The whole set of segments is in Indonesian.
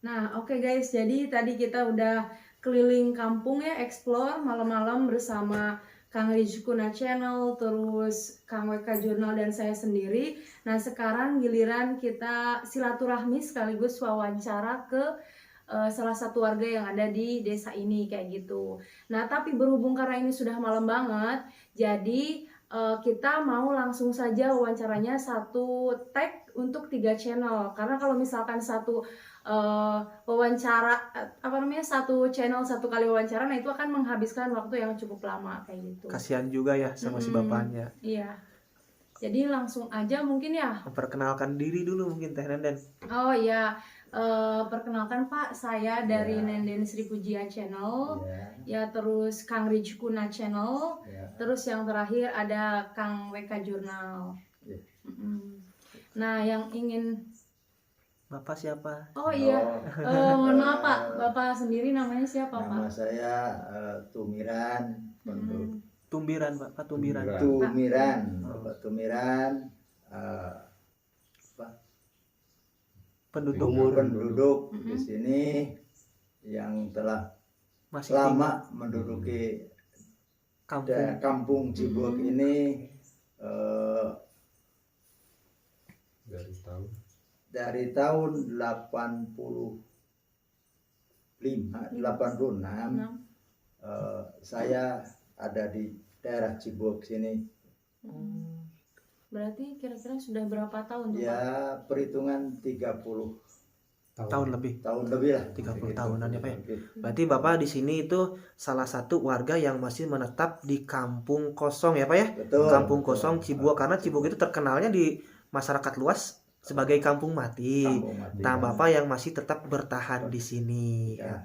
Nah, oke guys, jadi tadi kita udah keliling kampung ya, explore malam-malam bersama Kang Rizkuna Channel, terus Kang WK Jurnal dan saya sendiri. Nah, sekarang giliran kita silaturahmi sekaligus wawancara ke salah satu warga yang ada di desa ini kayak gitu. Nah, tapi berhubung karena ini sudah malam banget, jadi kita mau langsung saja wawancaranya satu tag untuk 3 channel. Karena kalau misalkan satu wawancara satu channel satu kali wawancara, nah itu akan menghabiskan waktu yang cukup lama kayak gitu. Kasihan juga ya sama si bapaknya. Iya. Jadi langsung aja mungkin ya. Memperkenalkan diri dulu mungkin Teh Nenden. Oh iya, perkenalkan Pak, saya dari Nenden Sri Pujia Channel. Ya, terus Kang Rizkuna Channel. Terus yang terakhir ada Kang WK Jurnal. Nah, yang ingin Bapak siapa? Oh iya, mohon maaf Pak, Bapak sendiri namanya siapa Pak? Nama saya Tumiran, Tumbiran Pak, Tumbiran. Bapak Tumiran, penduduk di sini yang telah masih lama menduduki kampung Cibuak ini dari tahun 86 saya ada di daerah Cibuak sini. Berarti kira-kira sudah berapa tahun tuh Pak? Ya, perhitungan 30 tahun lebih. Tahun lebih lah. 30 tahunan ya Pak ya. Berarti Bapak di sini itu salah satu warga yang masih menetap di Kampung Kosong ya Pak ya? Betul. Kampung Kosong Cibuak, karena Cibuak itu terkenalnya di masyarakat luas sebagai kampung mati. Nah, Bapak yang masih tetap bertahan di sini. Ya.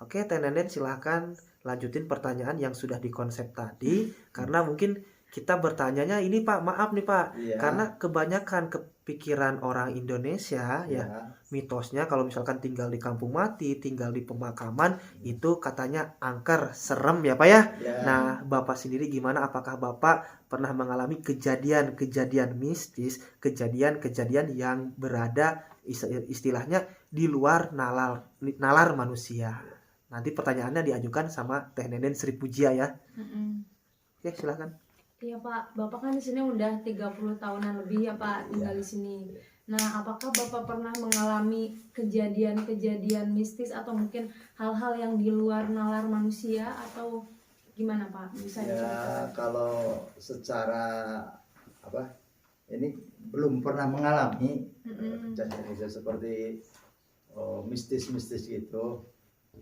Oke, Teh Nenden silahkan lanjutin pertanyaan yang sudah dikonsep tadi, karena mungkin kita bertanyanya ini Pak, maaf nih Pak, karena kebanyakan kepikiran orang Indonesia ya, mitosnya kalau misalkan tinggal di kampung mati, tinggal di pemakaman, itu katanya angker, serem ya Pak ya. Nah, Bapak sendiri gimana? Apakah Bapak pernah mengalami kejadian-kejadian mistis, kejadian-kejadian yang berada istilahnya di luar nalar manusia? Nanti pertanyaannya diajukan sama Teh Nenden Sri Pujia ya. Oke, silakan. Iya Pak, Bapak kan di sini udah 30 tahunan lebih ya Pak tinggal di sini. Nah, apakah Bapak pernah mengalami kejadian-kejadian mistis atau mungkin hal-hal yang di luar nalar manusia atau gimana Pak? Bisa ya, kalau secara ini belum pernah mengalami kejadian seperti mistis-mistis gitu.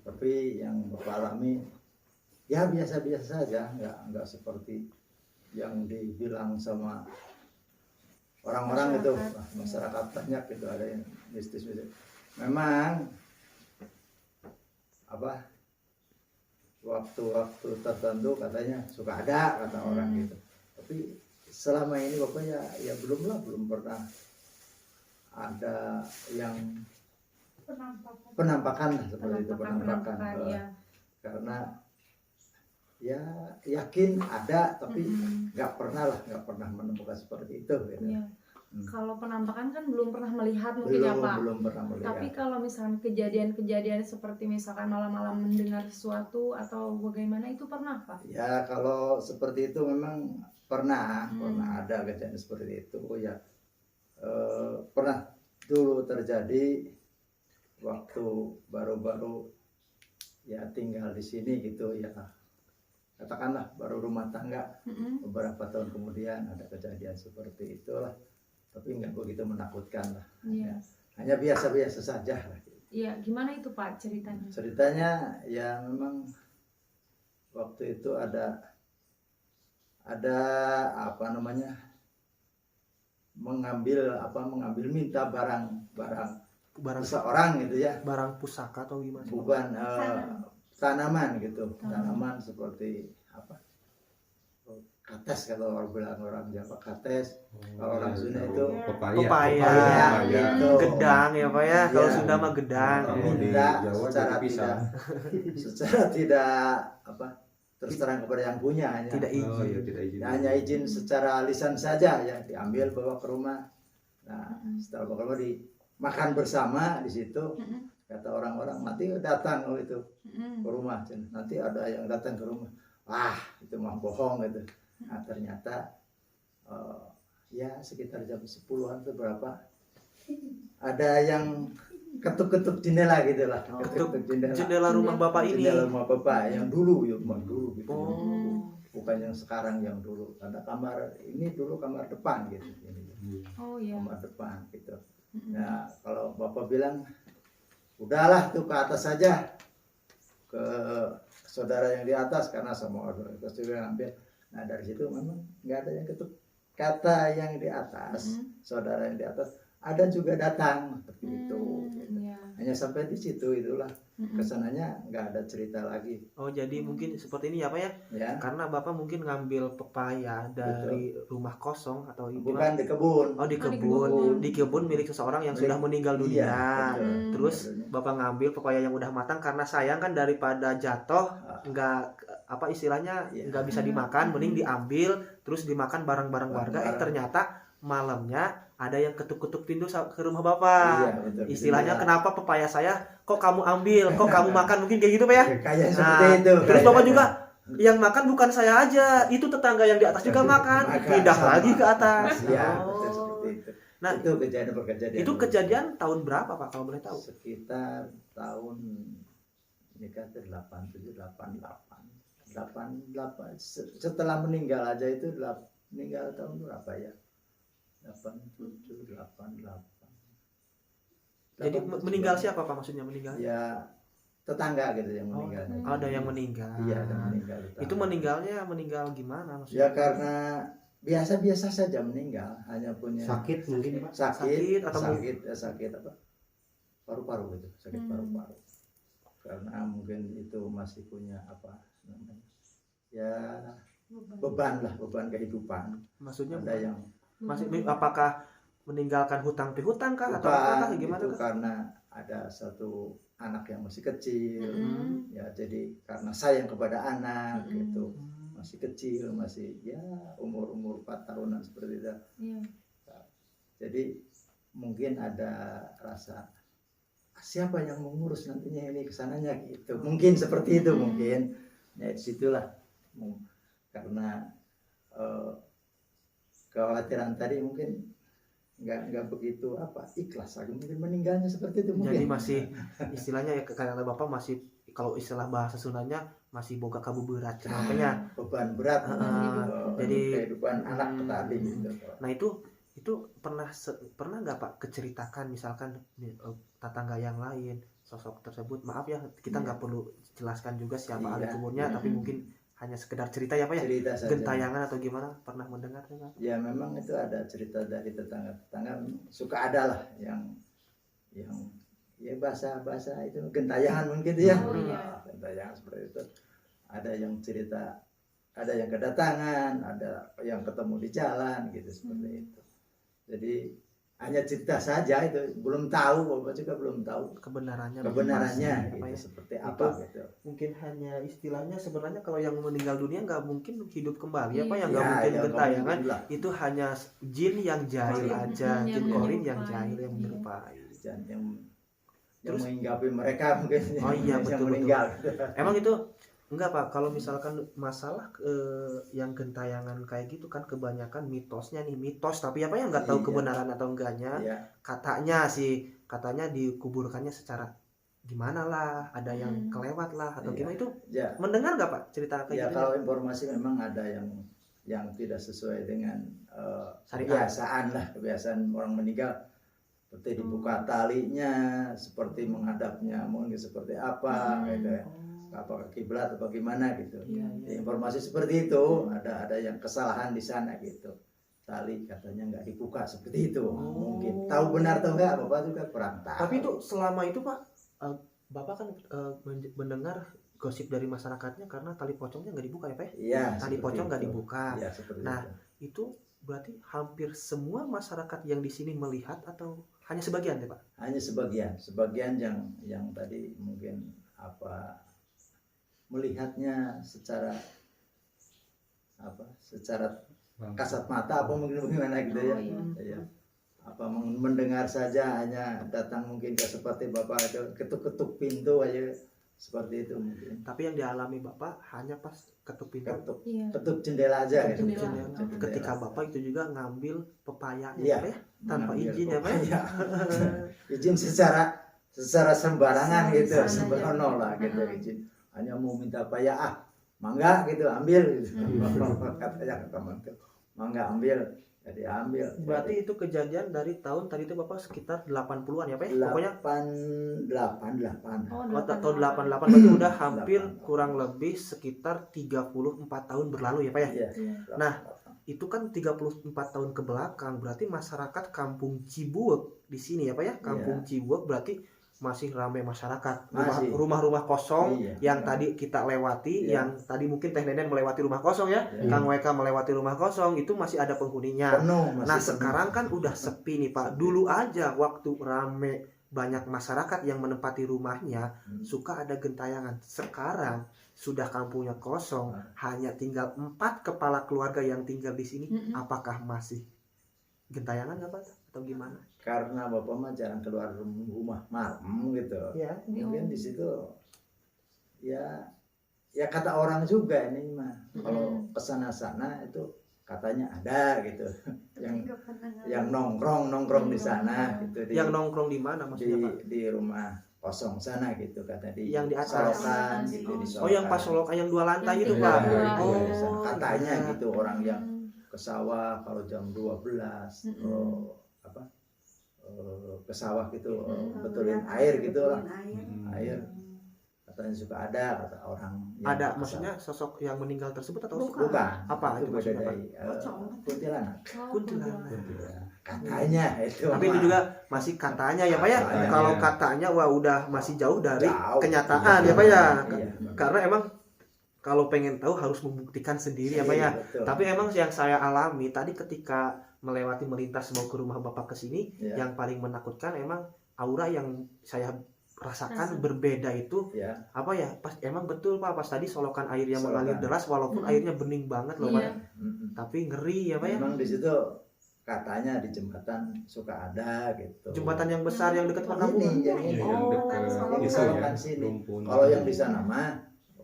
Tapi yang Bapak alami ya biasa-biasa saja, nggak seperti yang dibilang sama orang-orang itu, masyarakat banyak itu ada yang mistis. Memang waktu-waktu tertentu katanya suka ada kata orang gitu. Tapi selama ini Bapak ya belum pernah ada yang penampakan seperti itu, ya. Karena ya yakin ada, tapi nggak pernah menemukan seperti itu gitu. Ya. Kalau penampakan kan belum pernah melihat mungkin ya Pak. Belum pernah melihat. Tapi kalau misalnya kejadian-kejadian seperti misalkan malam-malam mendengar sesuatu atau bagaimana, itu pernah Pak? Ya, kalau seperti itu memang pernah ada kejadian seperti itu ya. Pernah dulu terjadi waktu baru-baru ya tinggal di sini gitu ya. Katakanlah baru rumah tangga, beberapa tahun kemudian ada kejadian seperti itulah, tapi nggak begitu menakutkan lah. Hanya biasa-biasa saja lah. Iya, gimana itu Pak ceritanya? Ceritanya ya memang waktu itu ada mengambil minta barang seseorang gitu ya. Barang pusaka atau gimana? Bukan tanaman gitu, tanaman seperti kates, kalau orang Jawa kates, kalau orang Sunda itu pepaya gitu. Gedang ya Pak ya, kalau Sunda mah gedang. Minta secara tidak terus terang kepada yang punya, hanya tidak izin. Hanya izin secara lisan saja ya, diambil bawa ke rumah. Nah, setelah bawa ke rumah dimakan bersama di situ. kata orang-orang nanti datang itu Mm. ke rumah, nanti ada yang datang ke rumah, wah itu mah bohong gitu. Nah ternyata ya sekitar jam 10-an atau berapa ada yang ketuk-ketuk jendela gitu lah, ketuk Jendela rumah bapak ini. jendela rumah bapak yang dulu ya, rumah dulu gitu. Oh. Bukan yang sekarang, yang dulu. Karena kamar ini dulu kamar depan gitu. Oh iya. Kamar depan gitu. Mm-mm. Nah kalau bapak bilang udahlah tuh ke atas saja, ke saudara yang di atas, karena semua orang itu juga ngambil. Nah dari situ memang nggak ada yang ketuk. Kata yang di atas, saudara yang di atas ada juga datang seperti itu. Gitu. Iya. Hanya sampai di situ, itulah Mm-mm. kesananya, nggak ada cerita lagi. Oh jadi mungkin seperti ini ya Pak ya? Ya, Karena Bapak mungkin ngambil pepaya dari rumah kosong atau bukan di kebun. Oh di kebun. kebun, di kebun milik seseorang yang sudah meninggal dunia. Iya, betul. Terus Betul. Bapak ngambil pepaya yang udah matang karena sayang kan, daripada jatuh nggak apa istilahnya Iya. nggak bisa dimakan, mending diambil terus dimakan bareng-bareng warga. Ternyata malamnya ada yang ketuk-ketuk pintu ke rumah Bapak. Iya, betul. Istilahnya Betul. kenapa pepaya saya kok kamu ambil, kok kamu makan, mungkin kayak gitu Pak ya. Kayak Nah, seperti itu. terus Bapak juga yang makan bukan saya aja, itu tetangga yang di atas juga makan, pindah sama. lagi ke atas. Iya, Oh. betul seperti itu. Nah, itu kejadian. itu kejadian tahun berapa Pak kalau boleh tahu? Sekitar tahun ini kan 87, 88. Setelah meninggal aja itu meninggal tahun berapa ya? 87, 88. Jadi meninggal siapa Pak, maksudnya meninggal? Ya tetangga gitu yang meninggal. Ada yang meninggal. Iya, ada meninggal. Itu meninggal gimana maksudnya? Ya karena biasa-biasa saja meninggal, hanya punya Sakit mungkin Pak. sakit atau sakit apa? Paru-paru gitu, sakit paru-paru. Karena mungkin itu masih punya apa namanya? Ya beban kehidupan. Maksudnya Ada yang masih apakah meninggalkan hutang piutang kah atau bukan, apa gimana itu kah? karena ada satu anak yang masih kecil. Ya jadi karena sayang kepada anak gitu. Masih kecil, masih ya umur 4 tahunan seperti itu. Iya. Jadi mungkin ada rasa siapa yang mengurus nantinya ini kesananya gitu. Mungkin seperti itu mungkin. Ya disitulah karena kekhawatiran tadi mungkin nggak begitu ikhlas lagi, mungkin meninggalnya seperti itu mungkin. Jadi masih istilahnya ya kata Bapak masih, kalau istilah bahasa Sundanya masih boga kabuberat makanya beban berat jadi kehidupan anak tadi gitu. Nah itu pernah nggak Pak keceritakan misalkan tetangga yang lain sosok tersebut, maaf ya kita nggak perlu jelaskan juga siapa ahli kuburnya, tapi mungkin hanya sekedar cerita ya Pak ya, Cerita saja. gentayangan atau gimana, pernah mendengar juga? Ya memang itu ada cerita dari tetangga suka ada lah yang ya bahasa itu gentayangan mungkin ya. Oh, iya. Gentayangan seperti itu. Ada yang cerita, ada yang kedatangan, ada yang ketemu di jalan gitu seperti itu. Jadi hanya cerita saja, itu belum tahu, Bapak juga belum tahu kebenarannya gitu, apa ya? seperti apa Itu gitu. mungkin hanya istilahnya, sebenarnya kalau yang meninggal dunia nggak mungkin hidup kembali apa Iya. yang nggak mungkin ya, gentayangan, lah. itu hanya jin yang jahil Korin. aja, jin Yang korin yang menyerupai. jahil yang Iya. menyerupai. Dan yang Terus- menghinggapi mereka mungkin Oh iya, yang betul, meninggal. Emang itu enggak Pak, kalau misalkan masalah yang gentayangan kayak gitu kan kebanyakan mitosnya nih, mitos tapi apa ya nggak tahu Iya. kebenaran atau enggaknya. Iya. Katanya dikuburkannya secara gimana lah, ada yang kelewat lah atau Iya. gimana, itu Ya, mendengar nggak Pak cerita kayak ya gitu? kalau informasi memang ada yang tidak sesuai dengan Syariat. kebiasaan orang meninggal, seperti dibuka talinya, seperti menghadapnya mungkin seperti apa gitu ya. Apakah kiblat atau gimana gitu. Iya, Ya, informasi seperti itu, ada yang kesalahan di sana gitu. Tali katanya nggak dibuka seperti itu. Mungkin tahu benar atau enggak Bapak juga kurang tahu. Tapi itu selama itu Pak, Bapak kan mendengar gosip dari masyarakatnya karena tali pocongnya nggak dibuka ya Pak? Iya, Tali seperti pocong nggak itu. dibuka. Iya, seperti Nah, itu. itu berarti hampir semua masyarakat yang di sini melihat atau hanya sebagian ya Pak? Hanya sebagian yang tadi mungkin melihatnya secara secara kasat mata apa mungkin bagaimana gitu ya. Oh, iya. Iya. mendengar saja, hanya datang mungkin ke seperti Bapak itu ketuk-ketuk pintu aja seperti itu mungkin. Tapi yang dialami Bapak hanya pas ketuk pintu. Iya. Ketuk jendela aja Ketuk gitu. jendela. Ketika Bapak itu juga ngambil pepayanya Iya. Pak ya, tanpa Ngambil izin ya Pak. pepaya. Izin secara sembarangan gitu, Sembarangan aja. sembrono lah gitu izin. Hanya mau minta paya mangga gitu ambil gitu. Katanya ke teman tuh, mangga ambil. Jadi ambil. Berarti itu kejadian dari tahun tadi itu Bapak sekitar 80-an ya Pak ya? Pokoknya 88. tahun 88 berarti udah hampir kurang lebih sekitar 34 tahun berlalu ya Pak ya? Iya. Nah, itu kan 34 tahun ke belakang, berarti masyarakat Kampung Cibuek di sini ya Pak ya? Kampung Cibuek berarti masih ramai masyarakat. Masih. Rumah-rumah kosong Iya. yang tadi kita lewati, Iya. yang tadi mungkin Teh Nenen melewati rumah kosong ya, Iya. Kang WK melewati rumah kosong, itu masih ada penghuninya. Penuh, masih Nah, penuh. sekarang kan udah sepi nih Pak. Dulu aja waktu rame banyak masyarakat yang menempati rumahnya, suka ada gentayangan. Sekarang sudah kampungnya kosong, hanya tinggal 4 kepala keluarga yang tinggal di sini. Apakah masih gentayangan nggak Pak? Atau gimana? Karena Bapak mah jarang keluar rumah malam gitu. Ya. Mungkin di situ ya kata orang juga ini mah. Kalau kesana-sana itu katanya ada gitu. yang nongkrong di sana gitu. Yang nongkrong di mana maksudnya Pak? Di rumah kosong sana gitu kata di Yang di atas. Solokan gitu di Oh, yang pas Solokan yang 2 lantai itu Yang Pak. tiga. Oh, katanya iya. gitu orang yang ke sawah kalau jam 12 ke sawah gitu betulin air gitu lah, air katanya suka ada kata orang yang Ada ke maksudnya sosok yang meninggal tersebut atau sawah. bukan apa itu itu beda maksudnya, dari kuntilanak. Kuntilanak. Katanya itu Tapi itu mah. juga masih katanya ya Pak ya. Katanya. Kalau katanya wah udah masih jauh dari Jauh. kenyataan Iya, ya Pak ya. iya. Karena emang kalau pengen tahu harus membuktikan sendiri ya Pak ya. Betul. Tapi emang yang saya alami tadi ketika melewati melintas mau ke rumah Bapak ke sini, Iya. yang paling menakutkan emang aura yang saya rasakan berbeda itu Ya, apa ya, pas emang betul Pak, pas tadi solokan air yang Solokan. mengalir deras walaupun airnya bening banget loh Pak, Iya. tapi ngeri ya Pak ya. memang di situ katanya di jembatan suka ada gitu. Jembatan yang besar yang dekat Pak kampung. Ini yang Iya, ini. yang dekat Yang itu ya, Solokan sini. Rumpun. Kalau yang di sana mah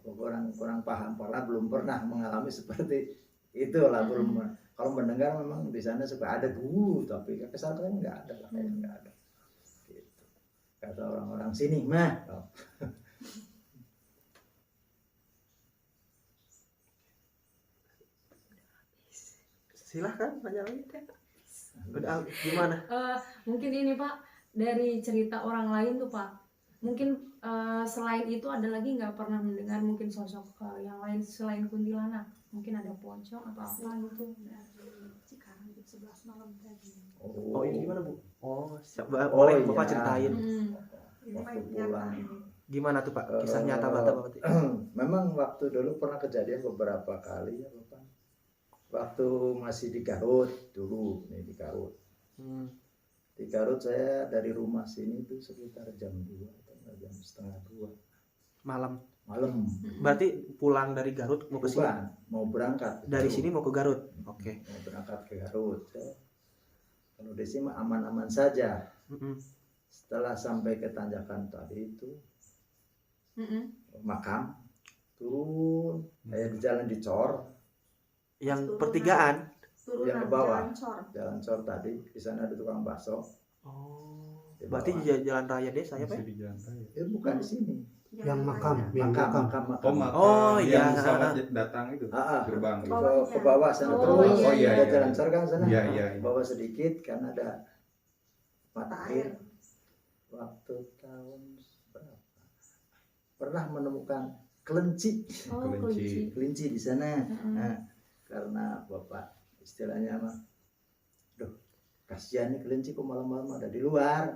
kurang paham karena belum pernah mengalami seperti itulah, belum. Kalau mendengar memang di sana suka ada tapi kesana kan nggak ada lah, kayak nggak ada. Gitu. Kata orang-orang sini mah. Silahkan tanya lagi. Udah gimana? Mungkin ini Pak, dari cerita orang lain tuh Pak, mungkin selain itu ada lagi nggak pernah mendengar mungkin sosok yang lain selain kuntilanak, mungkin ada pocong atau apa gitu. Cikarang jam 11 malam tadi. Oh ini gimana Bu? Oh Oh, boleh iya. Bapak ceritain. Ini mah Waktu nyata pulang. ini. Gimana tuh Pak? Kisah nyata berarti. Memang waktu dulu pernah kejadian beberapa kali ya Bapak. Waktu masih di Garut dulu nih di Garut. Di Garut saya dari rumah sini tuh sekitar jam 2 atau jam setengah 2 Malam. malam. Berarti pulang dari Garut mau ke sini. Bukan, mau berangkat. ke Dari Garut. sini mau ke Garut. Oke. Mau berangkat ke Garut. Kalau di sini mah aman-aman saja. Setelah sampai ke tanjakan tadi itu makam, turun kayak di jalan dicor, Yang Turunan. pertigaan. Turunan yang ke bawah. Jalan Cor. jalan cor tadi di sana ada tukang bakso. Oh. Di Berarti bawah. di jalan raya desa ya Pak? Masih di jalan raya. Bukan di sini. Yang makam, Makam. Oh, makam Oh, iya. yang selamat datang itu Ah, ah. gerbang itu. Ke bawah sana Oh, terus. iya, iya, Ada iya. jalan cor kan sana. Iya, iya. Ke bawah sedikit kan ada mata air. Air. Waktu tahun berapa? Pernah menemukan kelinci. Oh, Kelinci. Kelinci di sana. Nah, karena bapak istilahnya mah, duh kasihan nih kelinci kok malam-malam ada di luar,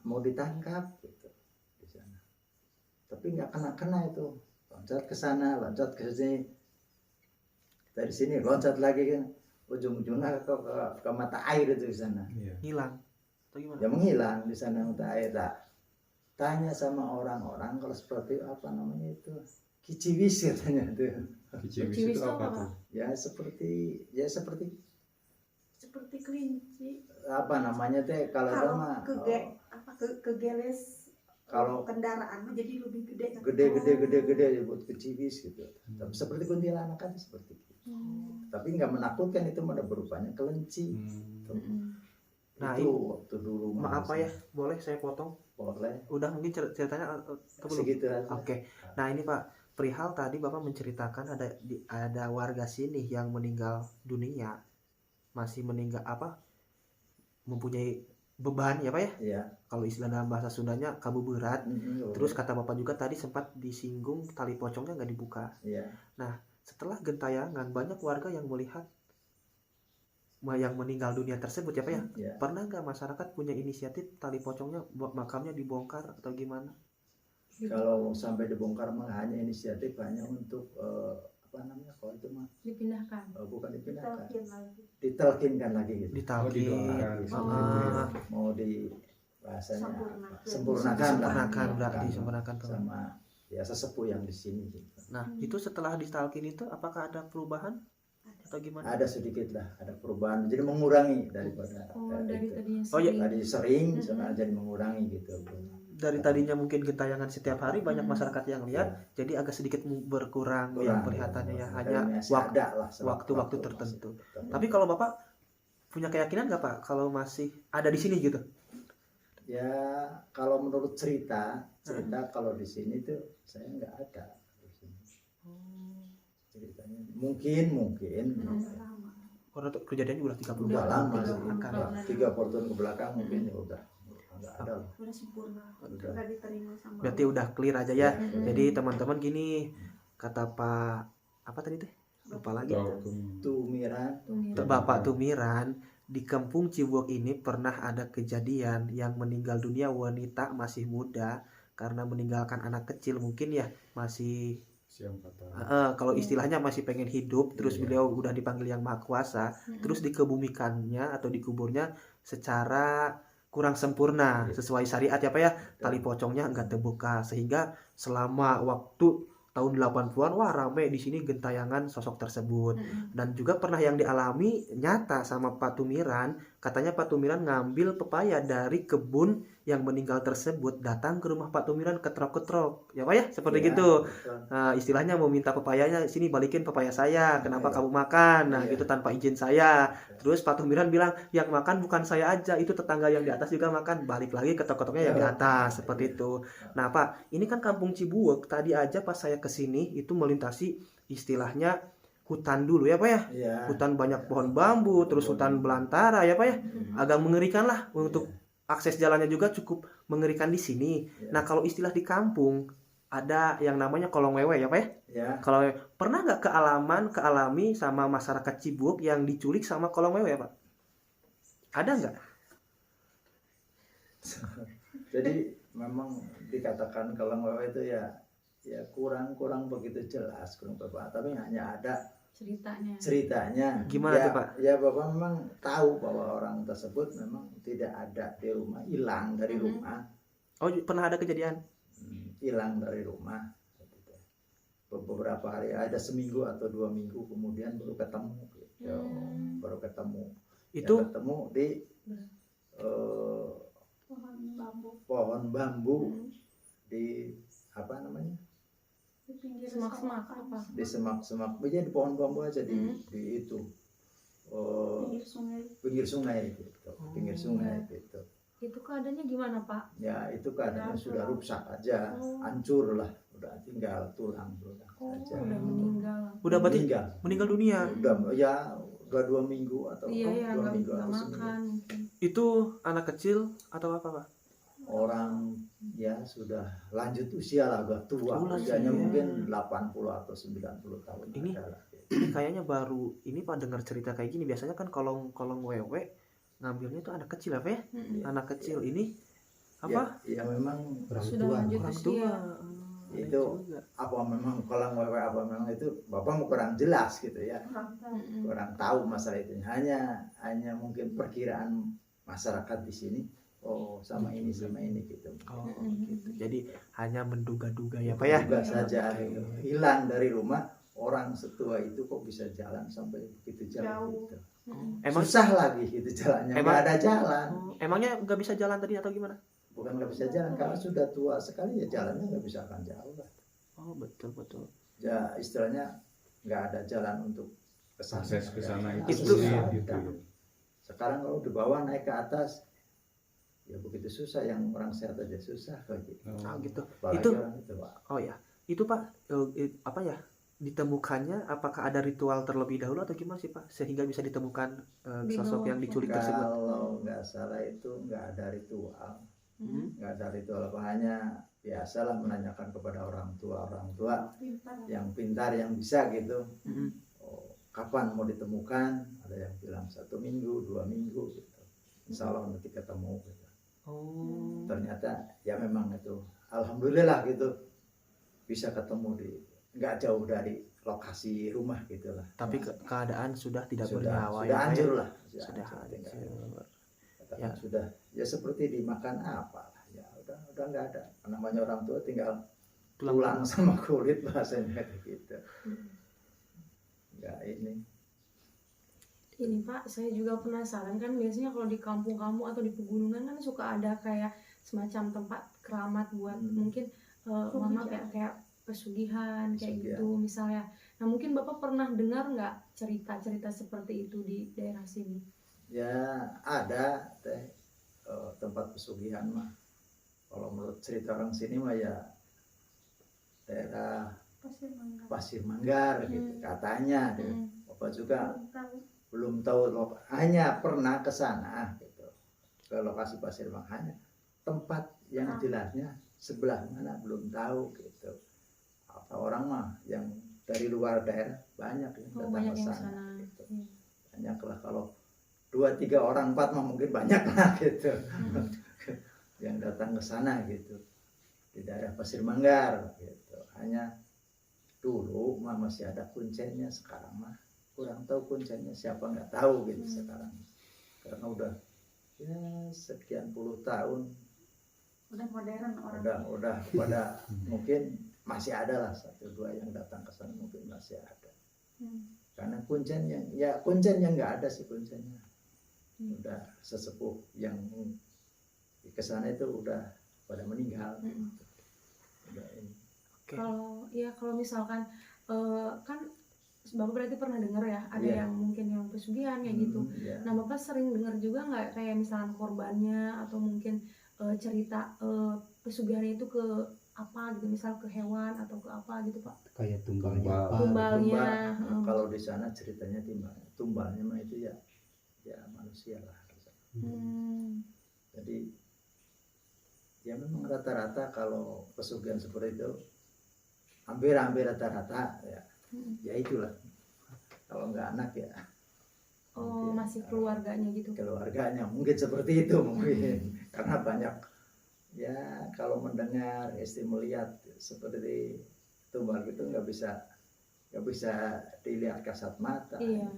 mau ditangkap gitu di sana, tapi nggak kena itu, loncat ke sana, loncat ke sini, dari sini loncat lagi kan, ujung-ujungnya ke mata air itu di sana, Iya. Hilang. Atau gimana? ya menghilang di sana mata air. Tak tanya sama orang-orang kalau seperti apa namanya itu kiciwis katanya tuh. Kiciwis Kiciwis itu itu apa apa, tuh? Seperti Seperti kelinci. apa namanya teh kalau ada Kalau mah kegeles kalau kendaraan mah jadi lebih gede kan. gede disebut kiciwis gitu. Tapi seperti kuntilanak kan seperti itu. Tapi nggak menakutkan, itu mana berupanya kelinci. Nah, Itu ini- waktu dulu Maaf Pak ya, boleh saya potong? boleh Udah mungkin ceritanya atau belum? segitu aja. Oke. Nah ini Pak, perihal tadi Bapak menceritakan ada warga sini yang meninggal dunia, masih meninggal mempunyai beban ya Pak ya? Iya. Kalau istilah dalam bahasa Sundanya kabuberat. Terus kata Bapak juga tadi sempat disinggung tali pocongnya nggak dibuka. iya. Setelah gentayangan banyak warga yang melihat yang meninggal dunia tersebut ya Pak ya? Iya. Pernah nggak masyarakat punya inisiatif tali pocongnya makamnya dibongkar atau gimana? Kalau sampai dibongkar mah hanya inisiatif hanya untuk apa namanya kalau itu mah Dipindahkan. bukan dipindahkan, Talkin lagi. ditelkinkan lagi gitu. Ditalkin. didoakan. Ah, Mau di bahasanya Sempurnakan. sempurnakan lah. disempurnakan, udah Kan, disempurnakan tuh. sama ya sesepuh yang di sini gitu. Nah, itu setelah ditalkin itu apakah ada perubahan atau gimana? Ada sedikit lah, ada perubahan. Jadi mengurangi daripada Dari itu. tadinya Oh, iya. sering. Tadi sering sekarang jadi mengurangi gitu. Dari tadinya mungkin gentayangan setiap hari banyak masyarakat yang lihat, jadi agak sedikit berkurang yang perlihatannya ya, hanya waktu-waktu tertentu. Tapi kalau Bapak punya keyakinan nggak Pak kalau masih ada di sini gitu? Ya kalau menurut cerita kalau di sini tuh saya nggak ada di sini. Ceritanya mungkin Karena kejadiannya udah 30 udah lama tahun sih, kan. ya. 3 tahun ke belakang mungkin ya udah nggak ada lah. Udah sempurna. Udah. Udah diterima sama Berarti udah clear aja ya. Jadi teman-teman gini, kata Pak apa tadi teh? Lupa lagi. Tumiran Bapak Tumiran, di kampung Cibuak ini pernah ada kejadian yang meninggal dunia wanita masih muda karena meninggalkan anak kecil, mungkin ya masih kalau istilahnya masih pengen hidup, terus beliau udah dipanggil Yang Maha Kuasa, terus dikebumikannya atau dikuburnya secara kurang sempurna sesuai syariat ya Pak ya, tali pocongnya nggak terbuka, sehingga selama waktu tahun 80-an wah rame di sini gentayangan sosok tersebut. Dan juga pernah yang dialami nyata sama Pak Tumiran, katanya Pak Tumiran ngambil pepaya dari kebun yang meninggal tersebut, datang ke rumah Pak Tumiran ketrok-ketrok ya Pak ya, seperti Ya, gitu. betul. Istilahnya mau minta pepayanya, sini balikin pepaya saya, kenapa kamu makan, nah gitu tanpa izin saya. Terus Pak Tumiran bilang, yang makan bukan saya aja, itu tetangga yang di atas juga makan, balik lagi ketok-ketoknya yang di atas, seperti itu. Nah Pak, ini kan kampung Cibuak, tadi aja pas saya kesini itu melintasi istilahnya hutan dulu ya Pak ya, Iya. hutan banyak pohon bambu, terus hutan belantara ya Pak ya, agak mengerikan lah untuk akses jalannya juga cukup mengerikan di sini. Nah kalau istilah di kampung ada yang namanya kolong wewe ya Pak ya. Ya. Kalau pernah nggak kealami sama masyarakat Cibuak yang diculik sama kolong wewe ya Pak? Ada nggak? Jadi memang dikatakan kolong wewe itu ya kurang begitu jelas, kurang berbahasa, tapi hanya ada ceritanya. Gimana ya, tuh Pak? Ya Bapak memang tahu bahwa orang tersebut memang tidak ada di rumah, hilang dari rumah. Oh pernah ada kejadian? Hilang dari rumah. Beberapa hari, ada seminggu atau 2 minggu kemudian baru ketemu. Gitu. Baru ketemu. Itu Ya, ketemu di pohon bambu di apa namanya? di pinggir Semak-semak apa? Di semak-semak, di pohon bambu aja di itu pinggir sungai gitu, pinggir sungai gitu. Itu keadaannya gimana Pak? Ya itu keadaannya sudah rusak aja, hancur lah, udah tinggal tulang aja. Udah meninggal. udah berarti meninggal dunia. Udah ya udah 2 minggu atau Iya, 2 nggak minggu atau seminggu. makan mungkin. Itu anak kecil atau apa Pak? Orang ya sudah lanjut usia lah, agak tua, usianya mungkin 80 atau 90 tahun. Ini- ada lah. Ini kayaknya baru ini Pak dengar cerita kayak gini, biasanya kan kolong wewe ngambilnya itu anak kecil apa ya? Anak kecil ini apa? Ya memang Sudah lanjut Orang usia. tua. itu apa memang kolang wewe apa memang itu Bapak mau kurang jelas gitu ya, kurang tahu masalah itu. Hanya mungkin perkiraan masyarakat di sini, oh sama ini gitu. Oh, gitu. Jadi hanya menduga-duga ya Pak ya. Juga saja gitu. Hilang dari rumah, orang setua itu kok bisa jalan sampai begitu jauh gitu. Emang Susah lagi gitu jalannya, Emang- nggak ada jalan. emangnya nggak bisa jalan tadi atau gimana? Bukan nggak bisa jalan, karena sudah tua sekali ya jalannya nggak bisa akan jauh lah. Oh betul. Ya istilahnya nggak ada jalan untuk kesana. Akses ke sana Ya, itu susah. sulit gitu ya. Sekarang kalau di bawah naik ke atas, ya begitu susah, yang orang sehat aja susah kayak gitu. Ah, gitu. Apalagi Itu orang itu Pak. oh ya. Itu Pak apa ya? Ditemukannya apakah ada ritual terlebih dahulu atau gimana sih Pak sehingga bisa ditemukan Di sosok bawah. yang diculik tersebut? Kalau nggak salah itu nggak ada ritual, Hmm. nggak ada ritual apa, hanya biasalah menanyakan kepada orang tua Pintar. yang pintar yang bisa gitu. Mhm. Oh, kapan mau ditemukan? Ada yang bilang 1 minggu, 2 minggu gitu. Insya Allah nanti ketemu gitu. Oh. Ternyata ya memang itu, alhamdulillah gitu, bisa ketemu di nggak jauh dari lokasi rumah gitulah. Tapi keadaan sudah tidak bernyawa sudah ya Pak, ya? hancur lah, Sudah tinggal. hancur. Katakan Ya. sudah ya seperti dimakan apa lah, ya udah nggak ada. Namanya orang tua tinggal tulang sama kulit bahasanya gitu. Nggak ini. Ini Pak, saya juga penasaran kan biasanya kalau di kampung-kampung atau di pegunungan kan suka ada kayak semacam tempat keramat buat mungkin mohon maaf ya kayak pesugihan kayak Pesugihan. gitu misalnya. Nah mungkin Bapak pernah dengar nggak cerita-cerita seperti itu di daerah sini? Ya ada teh tempat pesugihan mah. Kalau menurut cerita orang sini mah ya daerah Pasir Mangga. Pasir Manggar gitu katanya. Hmm. Bapak juga Belum tahu. belum tahu hanya pernah ke sana gitu, ke lokasi Pasir Manggar, hanya tempat yang jelasnya sebelah mana belum tahu gitu. Apa orang mah yang dari luar daerah banyak yang Oh, datang banyak ke yang sana sana. gitu. Iya. Banyak lah, kalau 2, 3 orang 4 mah mungkin banyak lah gitu. Hmm. Yang datang ke sana gitu di daerah Pasir Manggar gitu. Hanya dulu mah masih ada kuncinya, sekarang mah kurang tahu kuncinya siapa, nggak tahu gitu sekarang, karena udah ya sekian puluh tahun Udah modern orang. udah pada mungkin masih ada lah 1-2 yang datang ke sana, mungkin masih ada. Karena kuncen yang nggak ada sih, kuncinya udah sesepuh yang ke sana itu udah pada meninggal. Udah ini. Oke. Kalau misalkan kan Bapak berarti pernah dengar ya ada Iya. yang mungkin yang pesugihan kayak gitu. Ya. Nah Bapak sering dengar juga nggak kayak misalkan korbannya atau mungkin cerita pesugihannya itu ke apa gitu, misal ke hewan atau ke apa gitu Pak? Kayak tumbalnya Tumbal. apa? Tumbalnya. Kalau di sana ceritanya tumbalnya mah itu ya manusia lah. Jadi ya memang rata-rata kalau pesugihan seperti itu hampir rata-rata ya itulah, kalau nggak anak ya Oh mungkin, masih keluarganya gitu. keluarganya mungkin seperti itu mungkin. Karena banyak ya kalau mendengar melihat seperti tumbal gitu nggak bisa dilihat kasat mata. Iya.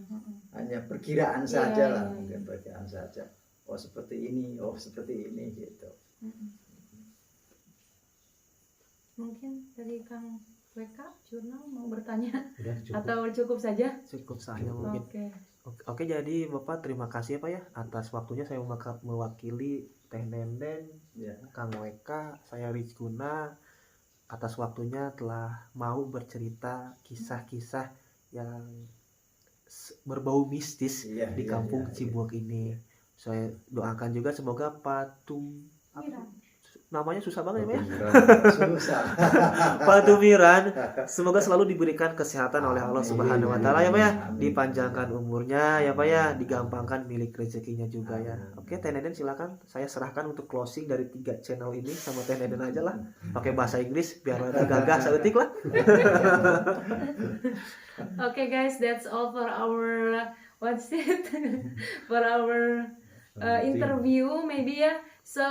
Hanya perkiraan Iya, saja lah, iya, mungkin perkiraan saja. Oh seperti ini gitu. Mungkin dari Kang WK Jurnal mau bertanya Udah cukup. atau cukup saja? Cukup saja mungkin. Oke. Oke, jadi Bapak terima kasih ya Pak ya atas waktunya saya mewakili Teh Nenden, Ya. Kang WK, saya Rizkuna atas waktunya telah mau bercerita kisah-kisah yang berbau mistis Iya, di iya, kampung iya, iya. Cibuak ini. Saya doakan juga semoga namanya susah banget ya Pak ya. Susah. Pak Tumiran, semoga selalu diberikan kesehatan oleh Allah Subhanahu wa taala ya Pak ya, Amin. dipanjangkan umurnya ya Pak ya, digampangkan milik rezekinya juga ya. Amin. Oke, Teh Neden silakan, saya serahkan untuk closing dari 3 channel ini sama Teh Neden aja lah. Pakai bahasa Inggris biar gagah saeutik lah. Okay guys, that's all for our for our interview maybe ya. So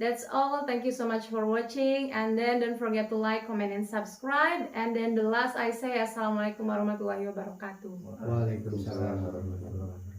that's all. Thank you so much for watching, and then don't forget to like, comment, and subscribe. And then the last I say, Assalamualaikum warahmatullahi wabarakatuh. Waalaikumsalam warahmatullahi wabarakatuh.